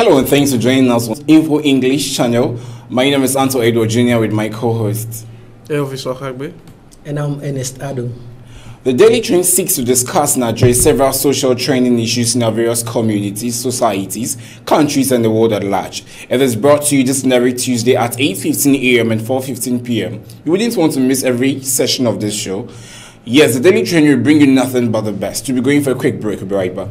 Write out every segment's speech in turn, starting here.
Hello and thanks for joining us on Info English channel. My name is Anto Edward Jr. with my co-host Elvis Wakagbe. And I'm Ernest Ado. The Daily Trend seeks to discuss and address several social trending issues in our various communities, societies, countries, and the world at large. It is brought to you this and every Tuesday at 8:15 a.m. and 4:15 p.m. You wouldn't want to miss every session of this show. Yes, the Daily Trend will bring you nothing but the best. We'll be going for a quick break. We'll be right back.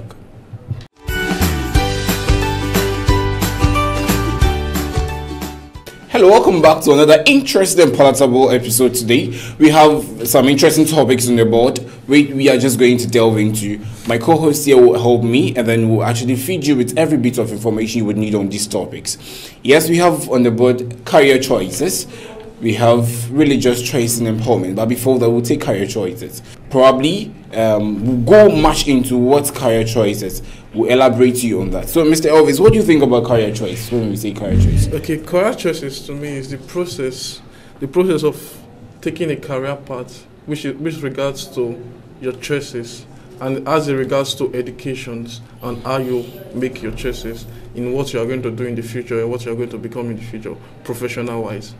Hello, welcome back to another interesting and palatable episode today. We have some interesting topics on the board we are just going to delve into. My co-host here will help me and then we'll actually feed you with every bit of information you would need on these topics. Yes, we have on the board career choices. We have religious choice and empowerment, but before that we'll take career choices. Probably we'll go much into what career choices. We'll elaborate to you on that. So, Mr. Elvis, what do you think about career choice when we say career choice? Okay, career choices to me is the process of taking a career path, which regards to your choices, and as it regards to educations and how you make your choices in what you are going to do in the future and what you are going to become in the future, professional-wise.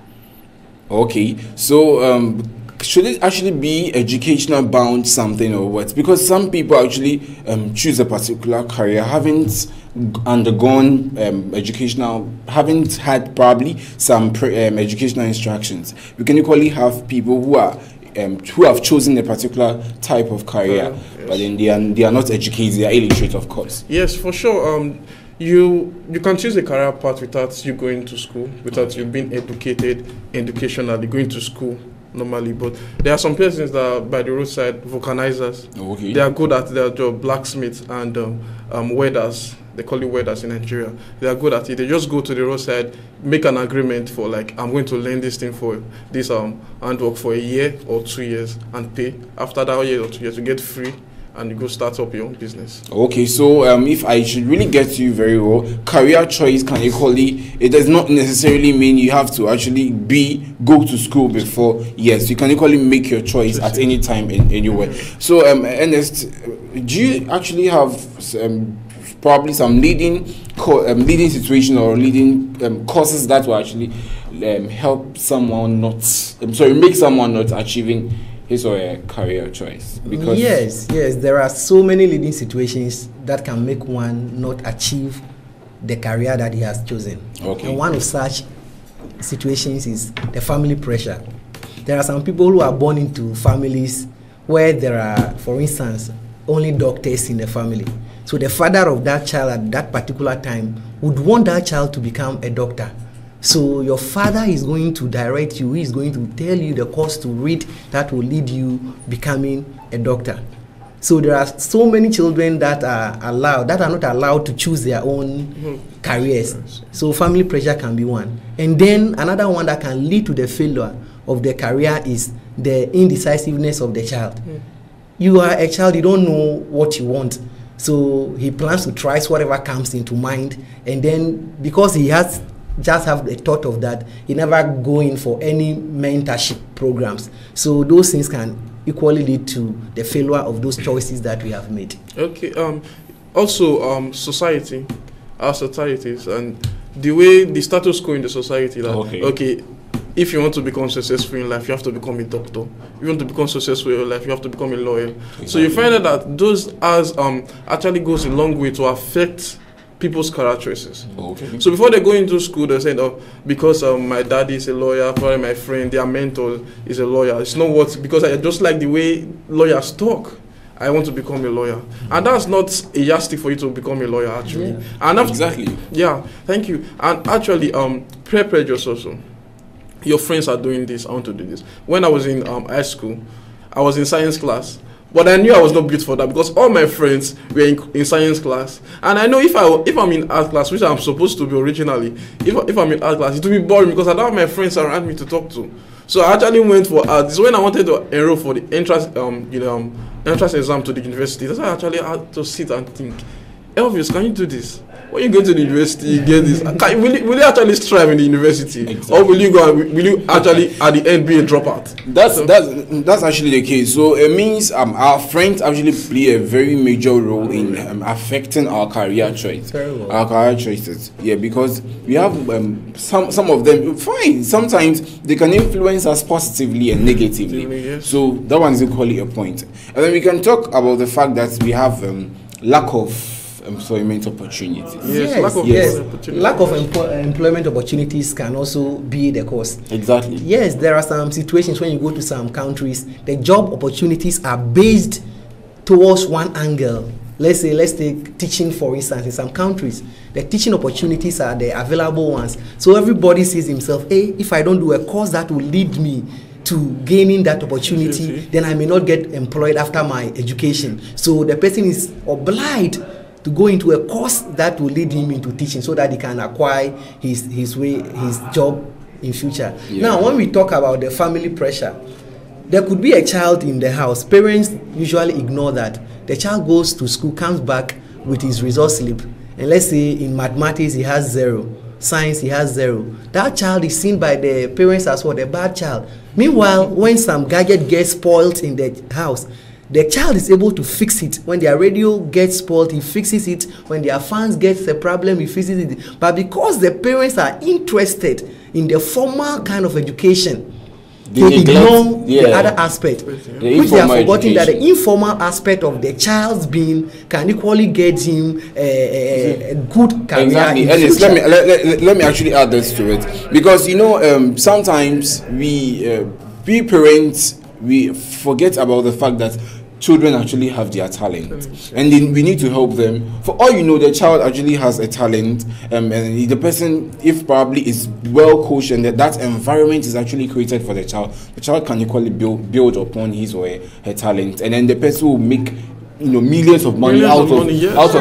Okay, so should it actually be educational bound something or what? Because some people actually choose a particular career, haven't undergone haven't had probably some educational instructions. We can equally have people who are who have chosen a particular type of career, yes, but then they are not educated, they are illiterate, of course. Yes, for sure. You can choose a career path without you going to school, without you being educated educationally, going to school normally. But there are some persons that are by the roadside vulcanizers. Okay. They are good at their job, blacksmiths and welders. They call it welders in Nigeria. They are good at it. They just go to the roadside, make an agreement for like, I'm going to learn this thing for this handwork for a year or 2 years and pay. After that year or 2 years, you get free. And you go start up your own business. Okay, so if I should really get you very well, career choice can equally, it does not necessarily mean you have to actually go to school before. Yes, you can equally make your choice at any time and anywhere. So Ernest, do you actually have probably some leading situation or leading courses that will actually help someone make someone not achieving his or her career choice? Because yes, there are so many leading situations that can make one not achieve the career that he has chosen. Okay. And one of such situations is the family pressure. There are some people who are born into families where there are, for instance, only doctors in the family. So the father of that child at that particular time would want that child to become a doctor. So your father is going to direct you, he is going to tell you the course to read that will lead you becoming a doctor. So there are so many children that are not allowed to choose their own careers. So family pressure can be one. And then another one that can lead to the failure of the career is the indecisiveness of the child. You are a child, you don't know what you want. So he plans to try whatever comes into mind, and then because he has just have the thought of that, he never go in for any mentorship programs. So those things can equally lead to the failure of those choices that we have made. Okay. Also, society, our societies, and the way the status quo in the society. That, okay, if you want to become successful in life, you have to become a doctor. If you want to become successful in your life, you have to become a lawyer. Exactly. So you find out that those actually goes a long way to affect people's career choices. Okay. So before they go into school, they say, "Oh, because my daddy is a lawyer, probably my friend, their mentor is a lawyer." It's not what, because I just like the way lawyers talk, I want to become a lawyer, and that's not a yardstick for you to become a lawyer, actually. Yeah. And exactly. Yeah, thank you. And actually, peer pressure also. Your friends are doing this. I want to do this. When I was in high school, I was in science class. But I knew I was not built for that because all my friends were in science class. And I know if I'm in art class, which I'm supposed to be originally, if I'm in art class, it will be boring because I don't have my friends around me to talk to. So I actually went for art. This is when I wanted to enroll for the entrance exam to the university. That's why I actually had to sit and think. Elvis, can you do this? When you go to the university, you get this. Will you actually strive in the university, or will you actually at the end be a dropout? That's actually the case. So it means our friends actually play a very major role in affecting our career choice, our career choices. Yeah, because we have some of them. Fine, sometimes they can influence us positively and negatively. Yes. So that one is equally a point. And then we can talk about the fact that we have lack of employment opportunities. Lack of employment opportunities can also be the cause. Exactly. Yes, there are some situations when you go to some countries, the job opportunities are based towards one angle. Let's take teaching, for instance. In some countries, the teaching opportunities are the available ones. So everybody sees himself, hey, if I don't do a course that will lead me to gaining that opportunity, then I may not get employed after my education. So the person is obliged to go into a course that will lead him into teaching so that he can acquire his job in future. Yeah. Now, when we talk about the family pressure, there could be a child in the house. Parents usually ignore that. The child goes to school, comes back with his result slip, and let's say in mathematics he has 0, science he has 0. That child is seen by the parents as what, a bad child. Meanwhile, when some gadget gets spoiled in the house, the child is able to fix it. When their radio gets spoiled, he fixes it. When their fans get a problem, he fixes it. But because the parents are interested in the formal kind of education, they ignore the other aspect, which they are forgetting that the informal aspect of the child's being can equally get him a good career. Exactly. And let me actually add this to it, because sometimes we parents, we forget about the fact that children actually have their talent, and then we need to help them. For all you know, the child actually has a talent, and the person, if probably is well coached and that environment is actually created for the child can equally build upon his or her talent, and then the person will make millions of money out of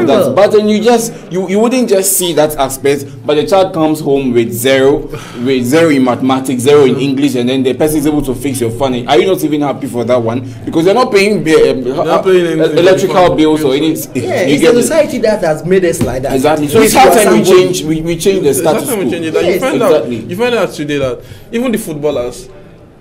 that. But then you wouldn't just see that aspect, but the child comes home with zero in mathematics, 0 in English, and then the person is able to fix your phone. Are you not even happy for that one? Because you're not paying electrical bills or anything. Yeah, it's a society that has made us like that. Exactly. So it's hard time we change the status quo. You find out today that even the footballers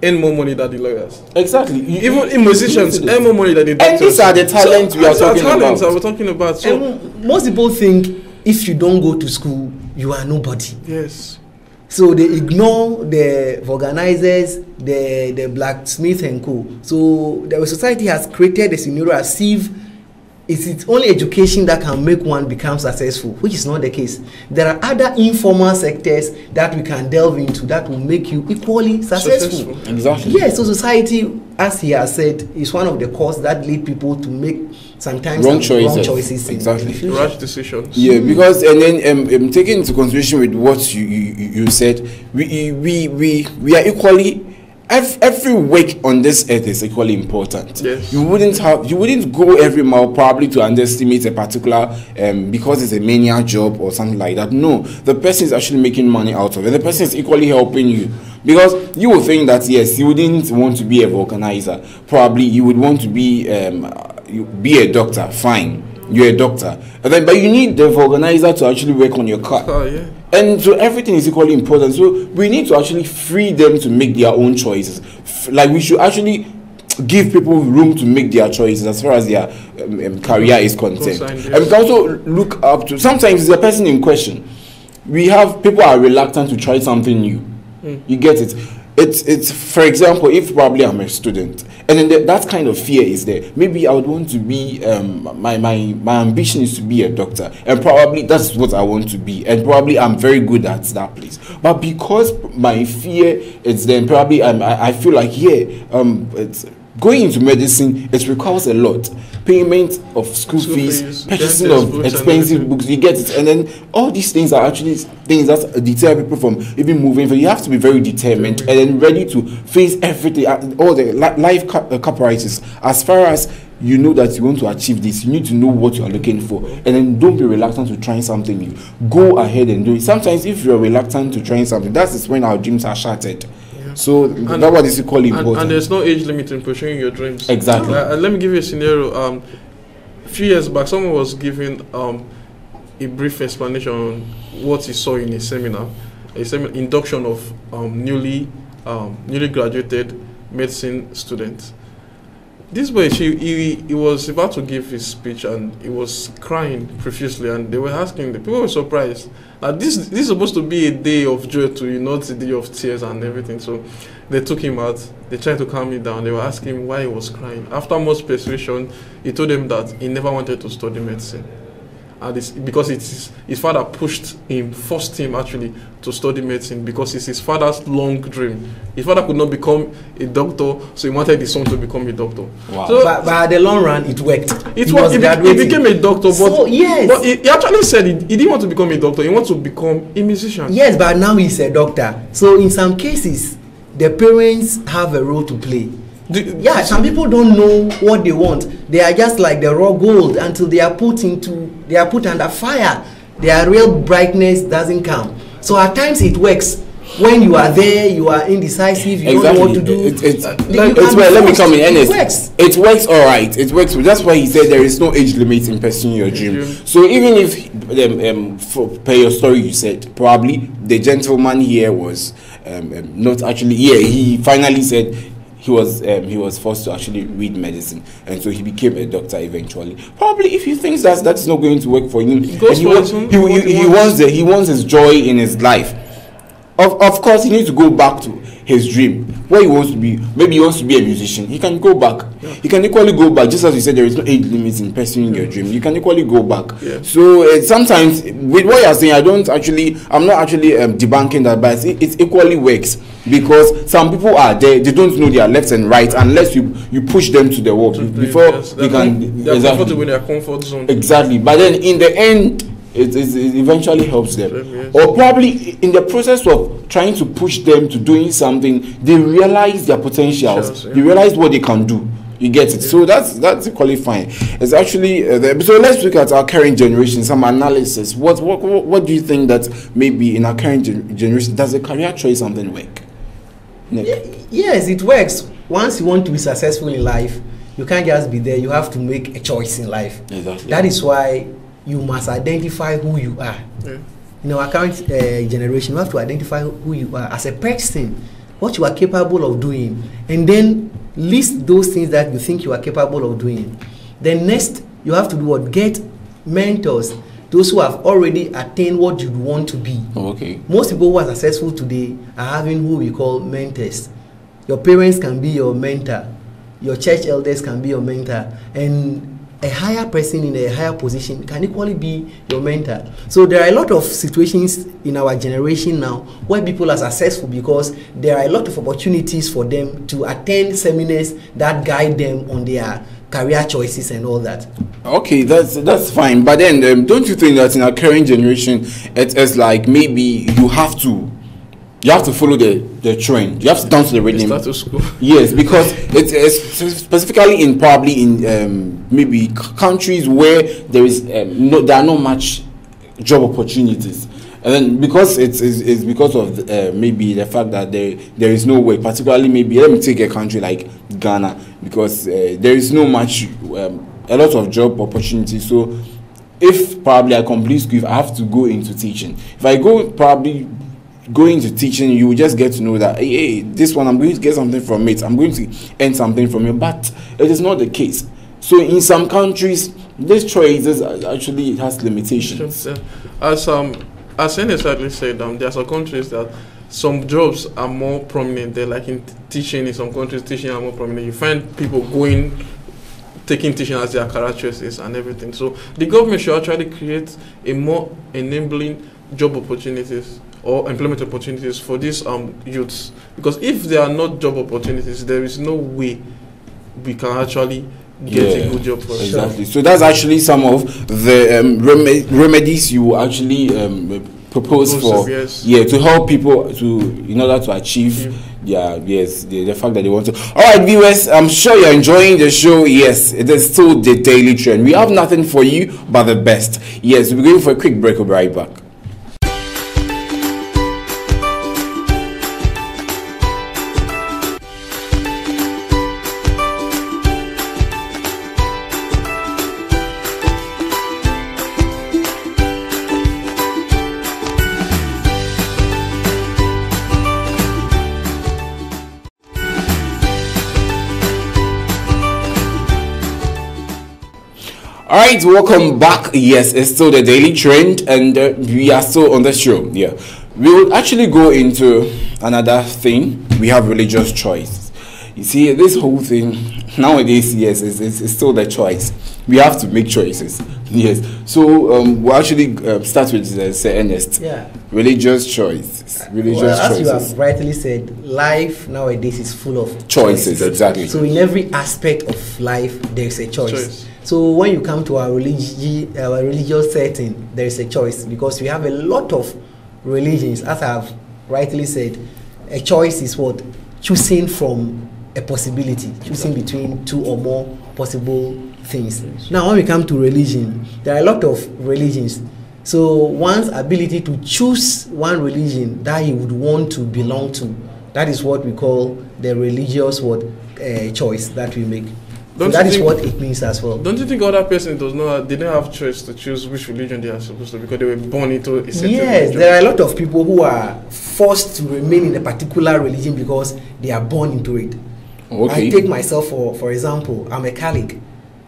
earn more money than the lawyers. Exactly. Even in musicians earn more money than the doctors. And these are the talents we are talking about. So and most people think if you don't go to school, you are nobody. Yes. So they ignore the organizers, the blacksmith and co. So the society has created a scenario as if it's only education that can make one become successful, which is not the case. There are other informal sectors that we can delve into that will make you equally successful. Exactly. Yes, so society, as he has said, is one of the causes that lead people to make sometimes wrong choices. Exactly. Rash decisions. Yeah, because and then taking into consideration with what you said, we are equally. Every work on this earth is equally important. Yes. You wouldn't go every mile probably to underestimate a particular because it's a mania job or something like that. No, the person is actually making money out of it. The person is equally helping you, because you will think that yes, you wouldn't want to be a vulcanizer. Probably you would want to be a doctor. Fine, you're a doctor, but you need the vulcanizer to actually work on your car. Oh, yeah. And so everything is equally important. So we need to actually free them to make their own choices. Like we should actually give people room to make their choices as far as their career is concerned. Yes. And we can also look up to, sometimes it's the person in question. We have people are reluctant to try something new. You get it? It's for example, if probably I'm a student, and then that kind of fear is there. Maybe I would want to be my ambition is to be a doctor, and probably that's what I want to be, and probably I'm very good at that place. But because my fear is then probably I feel like it's going into medicine, it requires a lot. Payment of school fees, purchasing of expensive books, you get it. And then all these things are actually things that deter people from even moving. So you have to be very determined and then ready to face everything, all the life caprices. As far as you know that you want to achieve this, you need to know what you are looking for. And then don't be reluctant to trying something new. Go ahead and do it. Sometimes if you're reluctant to trying something, that is when our dreams are shattered. So that one is equally important. And there's no age limit in pursuing your dreams. Exactly. Let me give you a scenario. A few years back, someone was giving a brief explanation on what he saw in a seminar induction of newly graduated medicine students. This boy, he was about to give his speech and he was crying profusely, and they were asking, the people were surprised. This is supposed to be a day of joy to you, not a day of tears and everything. So they took him out, they tried to calm him down, they were asking him why he was crying. After much persuasion, he told them that he never wanted to study medicine. And it's because his father forced him actually to study medicine, because it's his father's long dream. His father could not become a doctor, so he wanted his son to become a doctor. Wow. So, but at the long run, it worked. He became a doctor, but he actually said he didn't want to become a doctor, he wanted to become a musician. Yes, but now he's a doctor. So in some cases, the parents have a role to play. Some people don't know what they want. They are just like the raw gold until they are put under fire. Their real brightness doesn't come. So at times it works. When you are there, you are indecisive, you don't know what to do. Let me come in honest. It works all right. It works. That's why he said there is no age limit in pursuing your dream. So even if, per your story, you said probably the gentleman here was not actually. Yeah, he finally said he was forced to actually read medicine, and so he became a doctor eventually. Probably if he thinks that's not going to work for him, he wants his joy in his life. Of course, he needs to go back to his dream, where he wants to be. Maybe he wants to be a musician. He can go back. Yeah. He can equally go back. Just as you said, there is no age limit in pursuing your dream. You can equally go back. Yeah. So sometimes with what you're saying, I'm not actually debunking that, but it equally works, because some people are there, they don't know their left and right unless you push them to the wall before they can. They're comfortable in their comfort zone. Exactly, but then in the end, it eventually helps them. Yes. Or probably in the process of trying to push them to doing something, they realize their potentials. They realize what they can do. You get it. Yeah. So that's equally fine. It's actually so let's look at our current generation, some analysis. What do you think that maybe in our current generation, does a career choice something work? Yes, it works. Once you want to be successful in life, you can't just be there. You have to make a choice in life. Exactly. That is why you must identify who you are. Yeah. In our current generation, you have to identify who you are as a person, what you are capable of doing, and then list those things that you think you are capable of doing. Then next, you have to do what? Get mentors, those who have already attained what you want to be. Okay. Most people who are successful today are having who we call mentors. Your parents can be your mentor. Your church elders can be your mentor. And a higher person in a higher position can equally be your mentor. So there are a lot of situations in our generation now where people are successful because there are a lot of opportunities for them to attend seminars that guide them on their career choices and all that. Okay, that's fine. But then don't you think that in our current generation, it's like maybe you have to follow the trend. You have to dance to the rhythm. The status quo. Yes, because it's specifically in probably in maybe countries where there are not much job opportunities, and then because it's because of maybe the fact that there is no work. Particularly maybe let me take a country like Ghana, because there is no much a lot of job opportunities. So if probably I complete school, if I have to go into teaching. If I go into teaching, you will just get to know that hey, this one I'm going to get something from it, I'm going to earn something from it, but it is not the case. So in some countries, this choice actually has limitations. As Ernest rightly said, there are some countries that some jobs are more prominent. They're like in teaching. In some countries, teaching are more prominent. You find people taking teaching as their career choices and everything. So the government should actually create a more enabling job opportunities or employment opportunities for these youths, because if there are not job opportunities, there is no way we can actually get a good job for us. Exactly. So that's actually some of the remedies you actually propose for to help people in order to achieve the fact that they want to. All right, viewers, I'm sure you're enjoying the show. Yes, it is still the daily trend. We have nothing for you but the best. Yes, we're going for a quick break. We'll be right back. All right, welcome back. Yes, it's still the daily trend, and we are still on the show. Yeah, we will actually go into another thing. We have religious choice. You see, this whole thing nowadays, yes, it's still the choice. We have to make choices. Yes. So we'll actually start with Sir Ernest. Yeah. Religious choices. Religious as choices. you have rightly said, life nowadays is full of choices. Exactly. So in every aspect of life, there is a choice. So when you come to our religious setting, there is a choice, because we have a lot of religions. As I have rightly said, a choice is what? Choosing from a possibility, choosing between two or more possible things. Now, when we come to religion, there are a lot of religions. So one's ability to choose one religion that he would want to belong to, that is what we call the religious choice that we make. So that is what it means as well. Don't you think other person they don't have choice to choose which religion they are supposed to, because they were born into a certain religion? There are a lot of people who are forced to remain in a particular religion because they are born into it. Okay. I take myself for example. I'm a Catholic,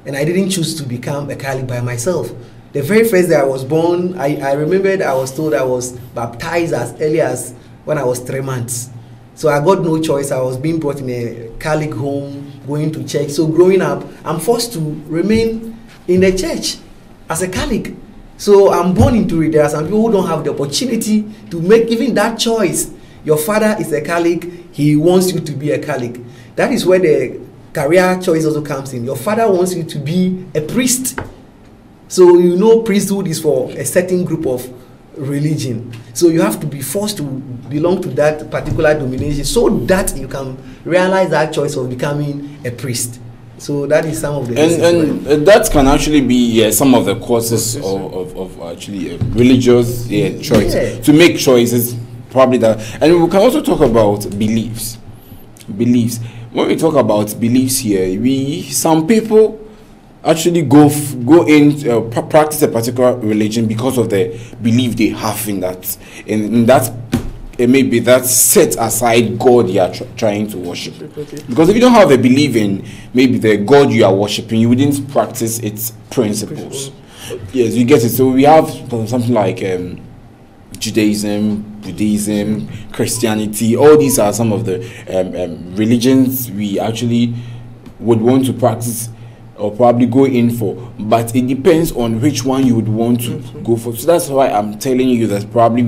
and I didn't choose to become a Catholic by myself. The very first day I was born, I remembered I was told I was baptized as early as when I was 3 months. So I got no choice. I was being brought in a Catholic home, going to church. So growing up, I'm forced to remain in the church as a Catholic. So I'm born into it. There are some people who don't have the opportunity to make even that choice. Your father is a Catholic. He wants you to be a Catholic. That is where the career choice also comes in. Your father wants you to be a priest. So you know priesthood is for a certain group of religion. So you have to be forced to belong to that particular denomination so that you can realize that choice of becoming a priest. So that is some of the and that can actually be some of the causes of actually religious choice. Yeah. To make choices, probably that. And we can also talk about beliefs. When we talk about beliefs here, some people actually go in practice a particular religion because of the belief they have in that, in that maybe that set aside God you are trying to worship. Because if you don't have a belief in maybe the God you are worshiping, you wouldn't practice its principles. Yes, you get it. So we have something like Judaism, Buddhism, Christianity. All these are some of the religions we actually would want to practice or probably go in for, but it depends on which one you would want to go for. So that's why I'm telling you that probably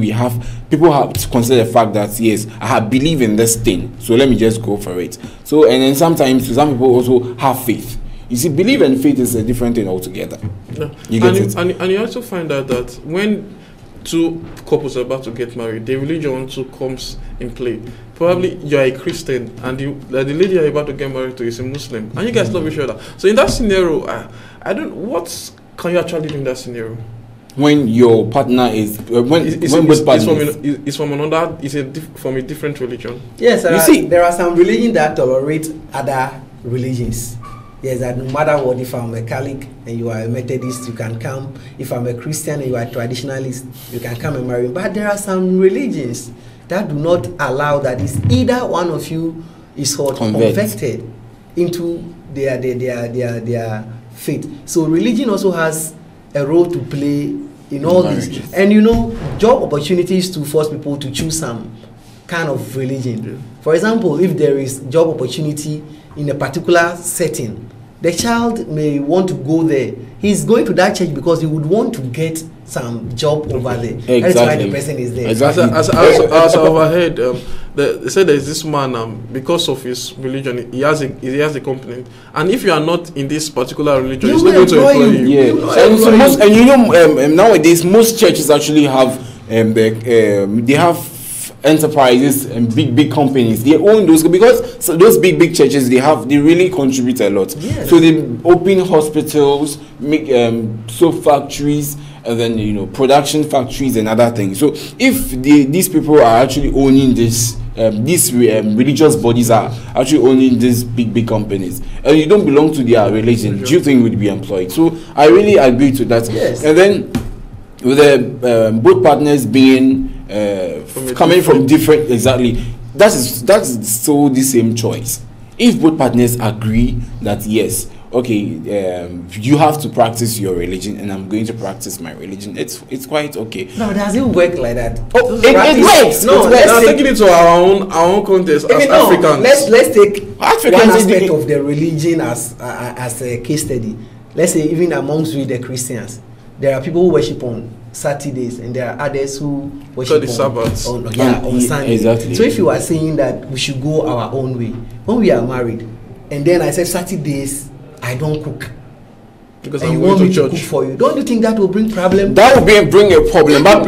people have to consider the fact that yes, I have believe in this thing, so let me just go for it. So and then sometimes some people also have faith. You see, belief and faith is a different thing altogether. Yeah. You get it? And you also find out that when two couples are about to get married, the religion also comes in play. Probably you're a Christian and the lady you're about to get married to is a Muslim, and you guys love each other. So in that scenario, what can you actually do in that scenario? When your partner is from a different religion. Yes, there are some religions that tolerate other religions. Yes, that no matter what, if I'm a Catholic and you are a Methodist, you can come. If I'm a Christian and you are a traditionalist, you can come and marry. But there are some religions that do not allow that. Is either one of you is converted into their faith. So religion also has a role to play in all this. And you know, job opportunities to force people to choose some kind of religion. Yeah. For example, if there is job opportunity in a particular setting, the child may want to go there. He's going to that church because he would want to get some job over there. Exactly. That's why the person is there. Exactly. As I overheard, they said there's this man, because of his religion, he has a company. And if you are not in this particular religion, he's not going to employ you. Yeah. Nowadays, most churches actually have they have enterprises and big companies. They own those because those big churches they really contribute a lot. Yes. So they open hospitals, make soap factories, and then production factories and other things. So if these people are actually owning this, these religious bodies are actually owning these big companies, and you don't belong to their religion, do you think you would be employed? So I really agree to that. Yes. And then with the both partners being coming from different, exactly, that's still the same choice. If both partners agree that yes, okay, you have to practice your religion, and I'm going to practice my religion. It's quite okay. No, does it work like that? Oh, it works. No, let's take it to our own context as Africans. Let's take Africans one aspect of the religion as a case study. Let's say even amongst we the Christians, there are people who worship on Saturdays, and there are others who worship on Sunday. Exactly. So if you are saying that we should go our own way, when we are married, and then I said Saturdays I don't cook, because and I'm you going want me to to cook church for you, don't you think that will bring problem? That would bring a problem. But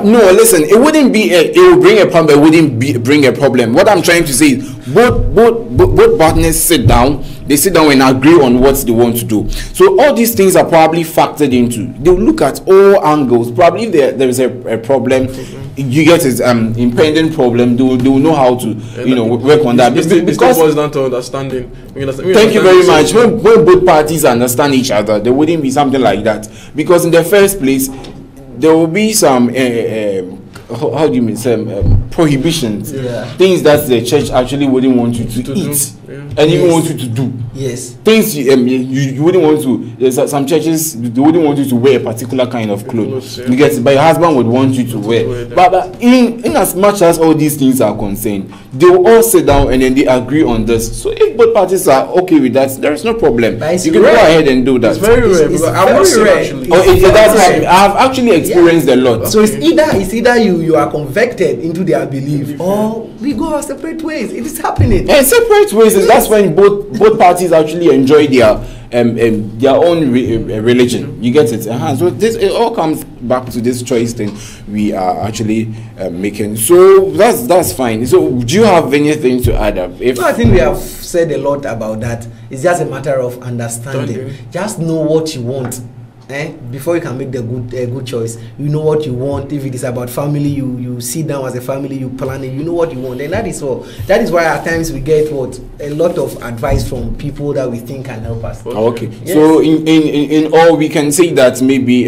no, listen, it wouldn't be. It will bring a problem. It wouldn't bring a problem. What I'm trying to say is, both partners sit down. They sit down and agree on what they want to do. So all these things are probably factored into. They'll look at all angles. Probably if there is a problem, you get it, impending problem. They will know how to work on that. Because boils down to understanding. Thank you very much. When both parties understand each other, there wouldn't be something like that. Because in the first place, there will be some how do you mean, some prohibitions, things that the church actually wouldn't want you to eat, and even want you to do. Yes. Things you wouldn't want to. There's some churches, they wouldn't want you to wear a particular kind of clothes. You get it, but your husband would want you to wear. But in as much as all these things are concerned, they will all sit down and then they agree on this. So if both parties are okay with that, there is no problem. You can go ahead and do that. It's very rare. It's very rare. Actually. It does happen. I have actually experienced a lot. So it's either you are convected into their belief, or we go our separate ways. It is happening. And separate ways is that's when both parties actually enjoy their own religion. You get it? So it all comes back to this choice thing we are actually making. So that's fine. So do you have anything to add up? I think we have said a lot about that. It's just a matter of understanding. Just know what you want. Before you can make the good choice, you know what you want. If it is about family, you sit down as a family, you plan it, you know what you want, and that is all. That is why at times we get a lot of advice from people that we think can help us. Okay. Yes. So in all, we can say that maybe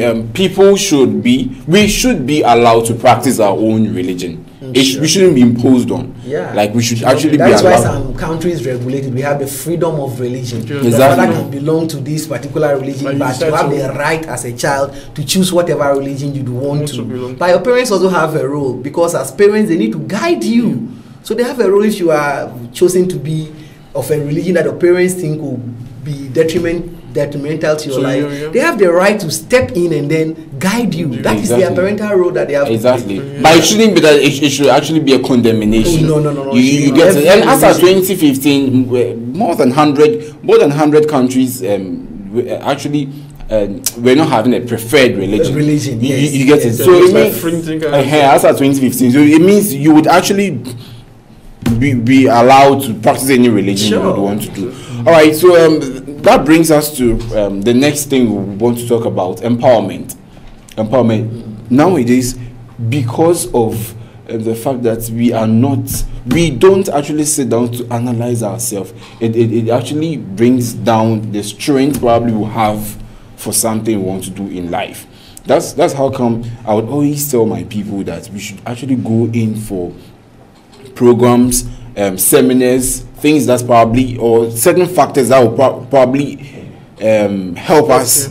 we should be allowed to practice our own religion. We shouldn't be imposed on. Like we should actually be allowed. That's why some countries regulated. We have the freedom of religion. Exactly. The father can belong to this particular religion, but you have the right as a child to choose whatever religion you want to. But your parents also have a role, because as parents they need to guide you. So they have a role if you are chosen to be of a religion that your parents think will be detrimental to your life. They have the right to step in and then guide you. That is their parental role that they have. Exactly. But it shouldn't be that. It should actually be a condemnation. No. You get it. And as of 2015, more than 100 countries actually we're not having a preferred religion. You get it. So it means as of 2015. So it means you would actually be allowed to practice any religion you would want to do. All right. So that brings us to the next thing we want to talk about: empowerment. Nowadays, because of the fact that we don't actually sit down to analyze ourselves, it actually brings down the strength probably we have for something we want to do in life. That's how come I would always tell my people that we should actually go in for programs, seminars, things that's probably, or certain factors that will probably help us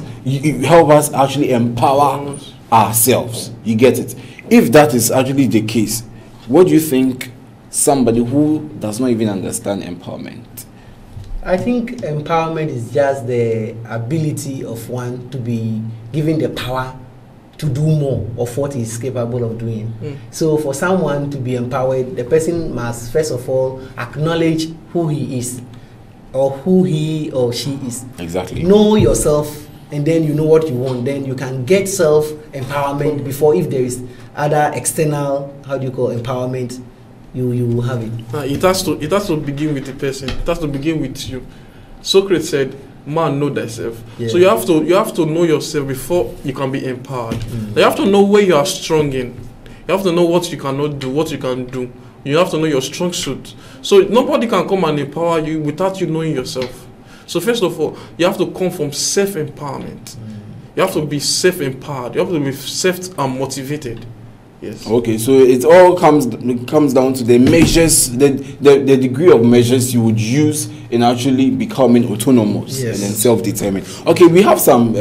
actually empower ourselves. You get it? If that is actually the case, what do you think somebody who does not even understand empowerment? I think empowerment is just the ability of one to be given the power to do more of what he is capable of doing. So for someone to be empowered, the person must first of all acknowledge who he is, or who he or she is. Exactly. Know yourself, and then you know what you want. Then you can get self-empowerment before, if there is other external, empowerment, you will have it. It has to begin with the person. It has to begin with you. Socrates said, "Man, know thyself." So you have to know yourself before you can be empowered. You have to know where you are strong in. You have to know what you cannot do, what you can do. You have to know your strong suit. So nobody can come and empower you without you knowing yourself. So first of all, you have to come from self-empowerment. You have to be self-empowered. You have to be self-motivated. Yes. Okay, so it all comes down to the measures, the degree of measures you would use in actually becoming autonomous and then self-determined. Okay, we have some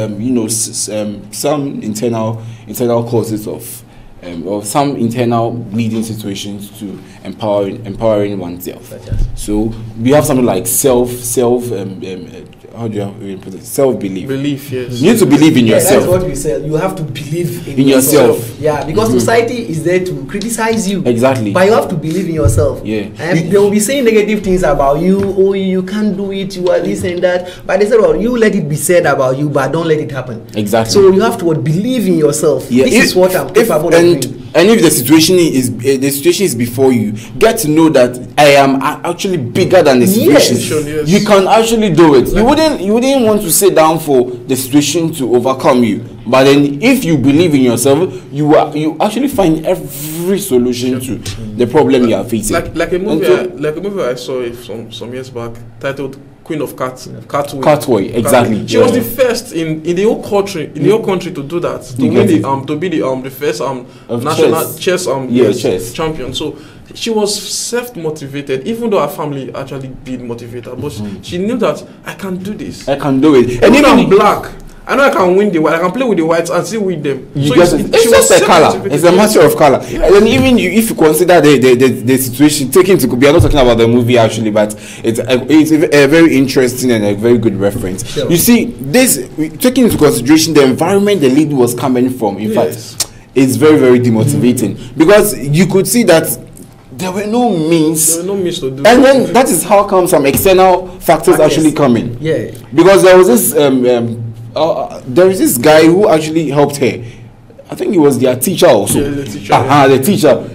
some internal causes of some internal leading situations to empowering oneself. So we have something like how do you put it? Self-belief. Belief, yes. You need to believe in yourself. That's what we said. You have to believe in yourself. Yeah, because society is there to criticize you. Exactly. But you have to believe in yourself. Yeah. And they will be saying negative things about you. Oh, you can't do it. You are this and that. But they said, well, you let it be said about you, but don't let it happen. Exactly. So you have to believe in yourself. Yeah. This is what I'm capable of doing. And if the situation is before you, get to know that I am actually bigger than the situation. Yes. You can actually do it. You wouldn't want to sit down for the situation to overcome you. But then, if you believe in yourself, you actually find every solution to the problem you are facing. Like a movie I saw some years back titled Queen of Catway. Exactly. She was the first in the whole country to do that, to be the first national chess champion. So she was self-motivated, even though her family actually did motivate her, but she knew that I can do this. I can do it. And even I'm black, I know I can win the white. I can play with the whites and still win them. It's just a color. It's a matter of color. Yeah. And then even if you consider the situation, we are not talking about the movie actually, but it's a very interesting and a very good reference. Sure. You see, taking into consideration the environment the lady was coming from, in fact, it's very, very demotivating because you could see that there were no means. There were no means to do. And then that is how come some external factors actually come in. Yeah. Because there was this there is this guy who actually helped her. I think he was their teacher also. Yeah, the teacher. The teacher.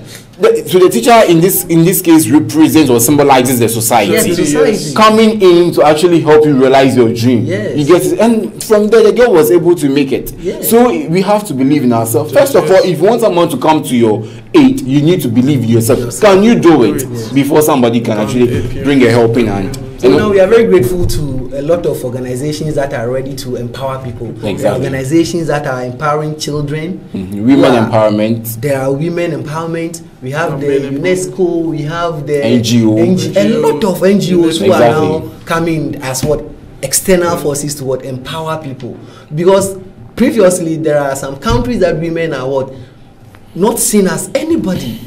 So the teacher in this case represents or symbolizes the society. Yes, the society. Coming in to actually help you realize your dream. Yes. You get it? And from there the girl was able to make it. Yes. So we have to believe in ourselves. First of all, if you want someone to come to your aid, you need to believe in yourself. Can you do it before somebody can actually bring a helping hand? So now we are very grateful to a lot of organizations that are ready to empower people. Exactly. There are organizations that are empowering children. Women empowerment. There are women empowerment. We have the UNESCO. We have the NGO. A lot of NGOs who are now coming as external forces to empower people. Because previously there are some countries that women are not seen as anybody.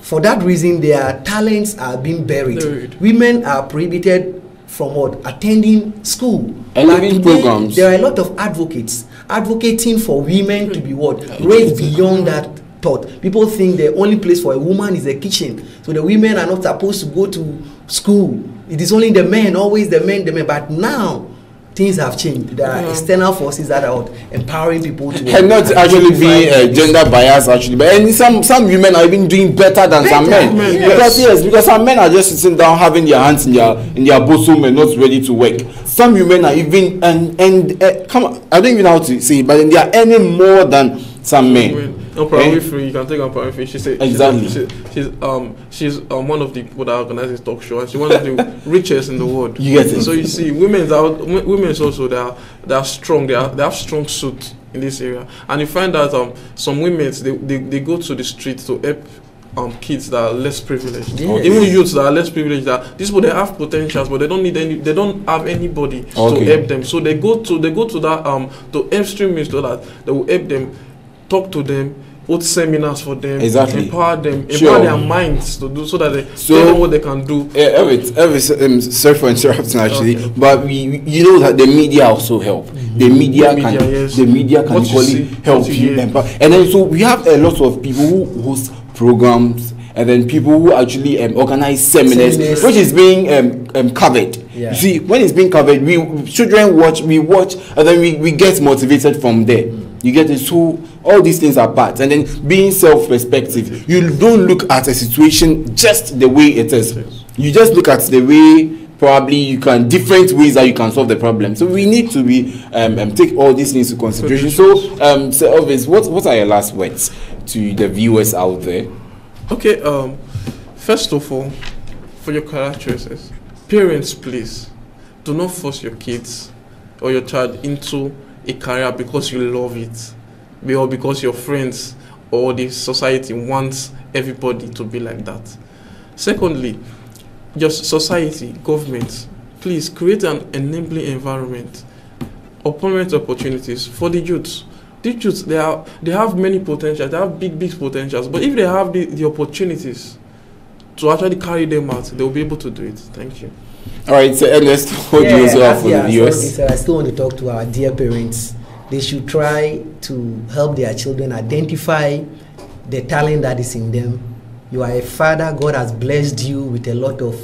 For that reason, their talents are being buried. Women are prohibited from attending school. And programs. There are a lot of advocates advocating for women to be raised beyond that thought. People think the only place for a woman is the kitchen. So the women are not supposed to go to school. It is only the men, always the men. But now, things have changed. There are external forces that are empowering people to and not actually being gender biased actually, but some women are even doing better than some men. Because some men are just sitting down having their hands in their bosom and not ready to work. Some women are even come on, I don't even know how to say it, but they are earning more than some men. Free, you can take on free. She said exactly. She's one of the people that organizes talk show, and she's one of the richest in the world. You get it. So you see, women's also they are strong. They have strong suit in this area, and you find that some women they go to the street to help kids that are less privileged. Yes. Even youths that are less privileged, that these people they have potentials, but they don't have anybody to help them. So they go to that to upstream means so that they will help them, talk to them, hold seminars for them, empower them, empower their minds to do so that they know what they can do. Sorry for interrupting actually, but you know that the media also help. The media can equally help you empower. And then so we have a lot of people who host programs, and then people who actually organize seminars, which is being covered. Yeah. You see, when it's being covered, children watch, and then we get motivated from there. You get it. So all these things are part, and then being self-perspective. You don't look at a situation just the way it is. You just look at the way probably different ways that you can solve the problem. So we need to take all these things into consideration. So Elvis, what are your last words to the viewers out there? Okay, first of all, for your career choices, parents, please do not force your kids or your child into a career because you love it, or because your friends or the society wants everybody to be like that. Secondly, just society, government, please create an enabling environment, employment opportunities for the youths. The youths, they have many potentials, they have big potentials, but if they have the opportunities to actually carry them out, they'll be able to do it. Thank you. All right, so Ernest, what do you also have for the viewers? I still want to talk to our dear parents. They should try to help their children identify the talent that is in them. You are a father, God has blessed you with a lot of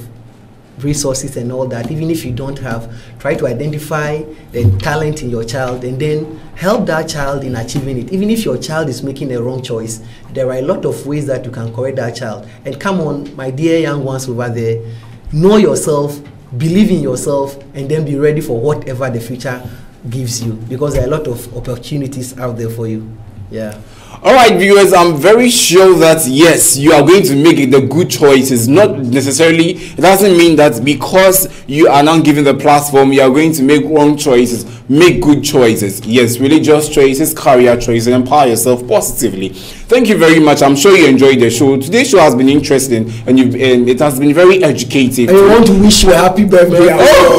resources and all that. Even if you don't have, try to identify the talent in your child and then help that child in achieving it. Even if your child is making a wrong choice, there are a lot of ways that you can correct that child. And come on, my dear young ones over there, know yourself, believe in yourself, and then be ready for whatever the future gives you, because there are a lot of opportunities out there for you. Yeah. All right, viewers, I'm very sure that yes, you are going to make the good choices. Not necessarily, it doesn't mean that because you are not given the platform, you are going to make wrong choices. Make good choices. Yes, religious choices, career choices, and empower yourself positively. Thank you very much. I'm sure you enjoyed the show. Today's show has been interesting, and it has been very educative. I want to wish you a happy birthday.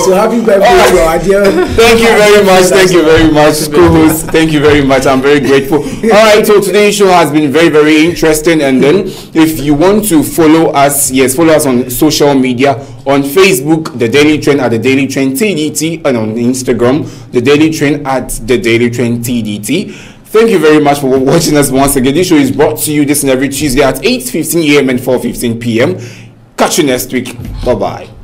So happy birthday to our dear. Thank you very much. Thank you very much, co-host. Thank you very much. I'm very grateful. All right, so today's show has been very interesting. And then if you want to follow us, yes, follow us on social media, on Facebook, The Daily Trend at The Daily Trend TDT, and on Instagram, The Daily Trend at The Daily Trend TDT. Thank you very much for watching us once again. This show is brought to you this and every Tuesday at 8:15 a.m. and 4:15 p.m. Catch you next week. Bye-bye.